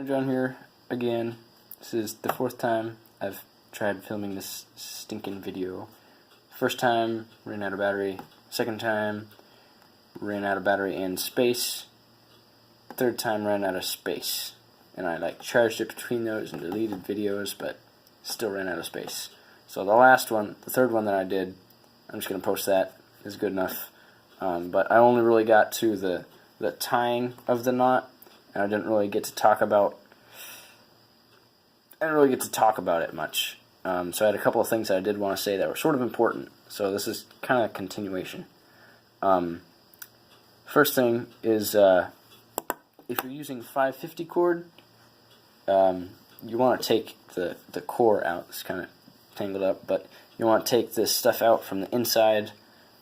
John here again. This is the 4th time I've tried filming this stinking video. First time, ran out of battery. Second time, ran out of battery and space. Third time, ran out of space. And I charged it between those and deleted videos, but still ran out of space. So the last one, the third one that I did, I'm just going to post that. It's good enough. But I only really got to the tying of the knot, and I didn't really get to talk about it much. So I had a couple of things that I did want to say that were sort of important. So this is kind of a continuation. First thing is, if you're using 550 cord, you want to take the core out. It's kind of tangled up, but you want to take this stuff out from the inside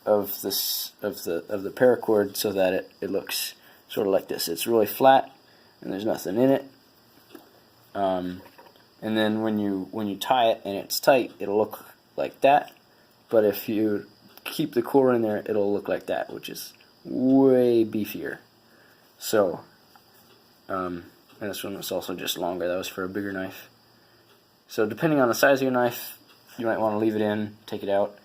of the paracord so that it looks sort of like this. It's really flat and there's nothing in it. And then when you tie it and it's tight, it'll look like that. But if you keep the core in there, it'll look like that, which is way beefier. So, and this one was also just longer. That was for a bigger knife. So depending on the size of your knife, you might want to leave it in, take it out.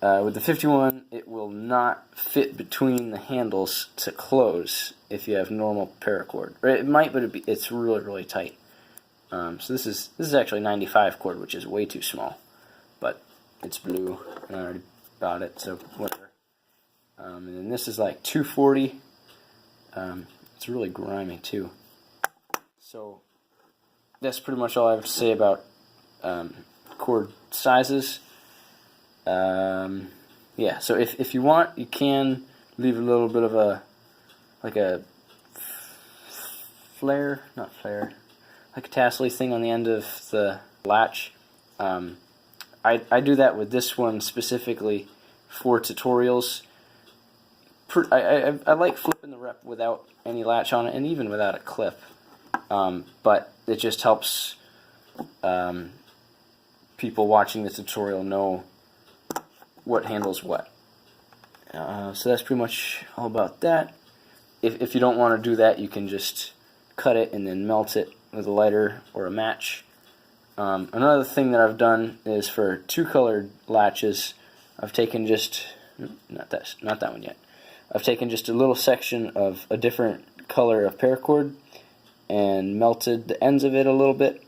With the 51, it will not fit between the handles to close if you have normal paracord. Or it might, but it's really, really tight. So this is actually 95 cord, which is way too small. But it's blue, and I already bought it, so whatever. And then this is like 240. It's really grimy too. So that's pretty much all I have to say about cord sizes. Yeah, so if you want, you can leave a little bit of a flare, like a tassel thing on the end of the latch. I do that with this one specifically for tutorials. I like flipping the rep without any latch on it, and even without a clip. But it just helps people watching the tutorial know what handles what. So that's pretty much all about that. If you don't want to do that, you can just cut it and then melt it with a lighter or a match. Another thing that I've done is for 2-colored latches, I've taken just not that one yet. I've taken just a little section of a different color of paracord and melted the ends of it a little bit,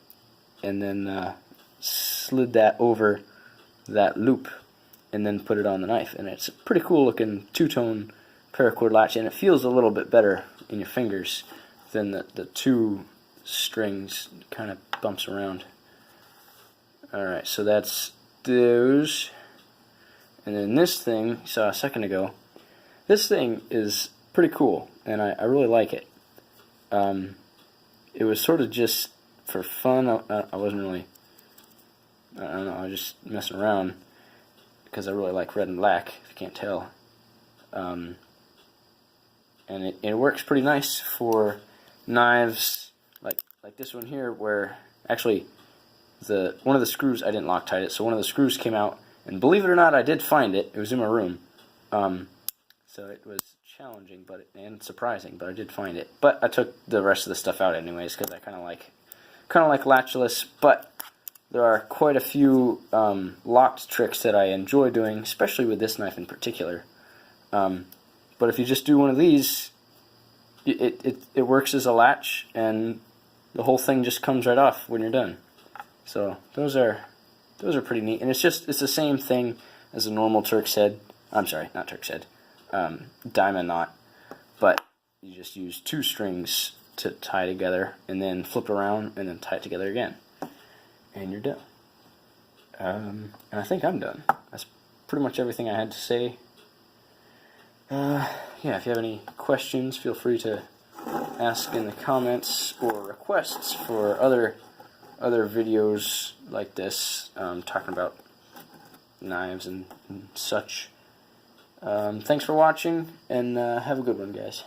and then slid that over that loop, and then put it on the knife. And it's a pretty cool looking 2-tone paracord latch, and it feels a little bit better in your fingers than the 2 strings. Kind of bumps around. Alright, so that's those. And then this thing you saw a second ago, this thing is pretty cool, and I really like it. It was sort of just for fun. I wasn't really, I don't know, I was just messing around because I really like red and black, if you can't tell. And it works pretty nice for knives like this one here, where actually one of the screws, I didn't Loctite it, so one of the screws came out, and believe it or not, I did find it. It was in my room. So it was challenging and surprising, but I did find it. But I took the rest of the stuff out anyways, because I kind of like latchless. But there are quite a few locked tricks that I enjoy doing, especially with this knife in particular. But if you just do one of these, it works as a latch, and the whole thing just comes right off when you're done. So those are pretty neat, and it's the same thing as a normal Turk's head. I'm sorry, not Turk's head. Diamond knot, but you just use 2 strings to tie together, and then flip around, and then tie it together again, and you're done. And I think I'm done. That's pretty much everything I had to say. Yeah, if you have any questions, feel free to ask in the comments, or requests for other videos like this, talking about knives and such. Thanks for watching, and have a good one, guys.